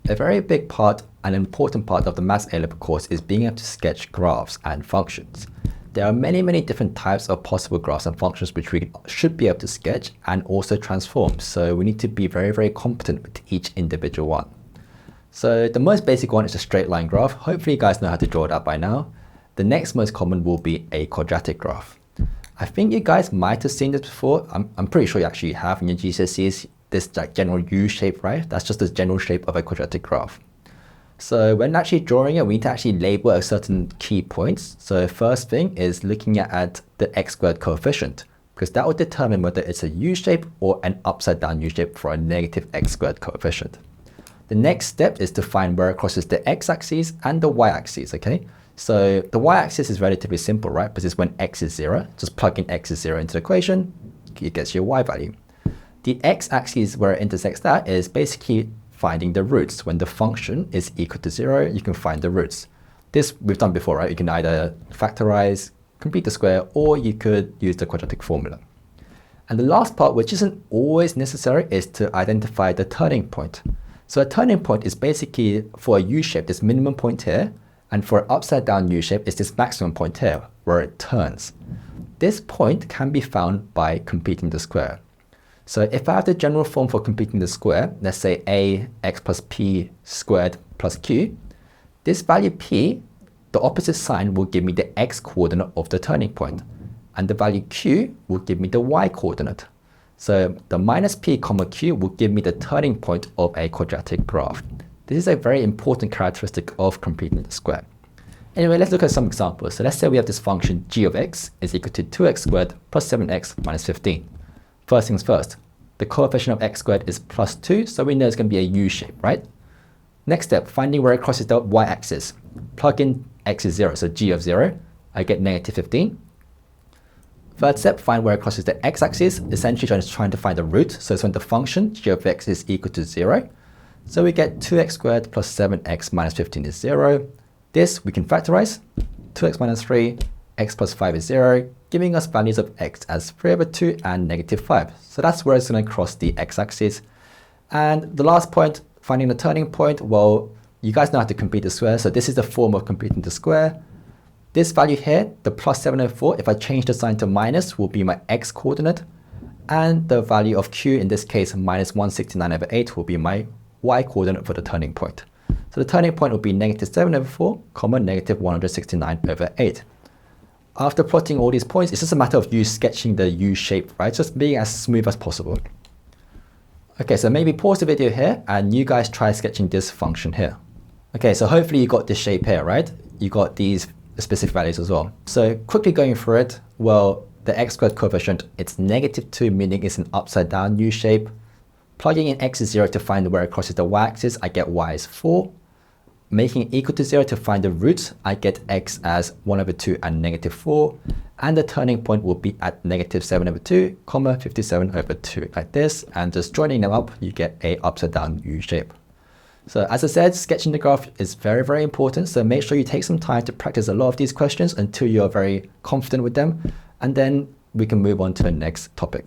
A very big part and important part of the Maths A-Level course is being able to sketch graphs and functions. There are many different types of possible graphs and functions which we should be able to sketch and also transform. So we need to be very competent with each individual one. So the most basic one is a straight line graph. Hopefully you guys know how to draw that by now. The next most common will be a quadratic graph. I think you guys might have seen this before. I'm pretty sure you actually have in your GCSEs. This like general U shape, right? That's just the general shape of a quadratic graph. So when actually drawing it, we need to actually label a certain key points. So first thing is looking at the x squared coefficient, because that will determine whether it's a U shape or an upside down U shape for a negative x squared coefficient. The next step is to find where it crosses the x-axis and the y-axis, okay? So the y-axis is relatively simple, right? Because it's when x is 0. Just plug in x is 0 into the equation, it gets your y value. The x-axis where it intersects that is basically finding the roots. When the function is equal to 0, you can find the roots. This we've done before, right? You can either factorize, complete the square, or you could use the quadratic formula. And the last part, which isn't always necessary, is to identify the turning point. So a turning point is basically for a U shape, this minimum point here, and for an upside down U shape, it's this maximum point here, where it turns. This point can be found by completing the square. So if I have the general form for completing the square, let's say a x plus p squared plus q, this value p, the opposite sign will give me the x coordinate of the turning point, and the value q will give me the y coordinate. So the minus p comma q will give me the turning point of a quadratic graph. This is a very important characteristic of completing the square. Anyway, let's look at some examples. So let's say we have this function g of x is equal to 2x squared plus 7x minus 15. First things first, the coefficient of x squared is plus 2, so we know it's going to be a U shape, right? Next step, finding where it crosses the y-axis. Plug in x is 0, so g of 0, I get negative 15. Third step, find where it crosses the x-axis, essentially just trying to find the root, so it's when the function g of x is equal to 0. So we get 2x squared plus 7x minus 15 is 0. This we can factorize, 2x minus 3, x plus 5 is 0, giving us values of x as 3 over 2 and negative 5. So that's where it's going to cross the x-axis. And the last point, finding the turning point, well, you guys know how to complete the square, so this is the form of completing the square. This value here, the plus 704, if I change the sign to minus, will be my x coordinate. And the value of q, in this case, minus 169 over 8, will be my y coordinate for the turning point. So the turning point will be negative 7 over 4, comma, negative 169 over 8. After plotting all these points, it's just a matter of you sketching the U shape, right? Just being as smooth as possible. Okay, so maybe pause the video here and you guys try sketching this function here. Okay, so hopefully you got this shape here, right? You got these specific values as well. So quickly going through it, well, the x squared coefficient, it's negative 2, meaning it's an upside down U shape. Plugging in x is 0 to find where it crosses the y-axis, I get y is 4. Making it equal to 0 to find the roots, I get x as 1 over 2 and negative 4. And the turning point will be at negative 7 over 2, comma, 57 over 2, like this. And just joining them up, you get a upside down U shape. So as I said, sketching the graph is very important. So make sure you take some time to practice a lot of these questions until you're very confident with them. And then we can move on to the next topic.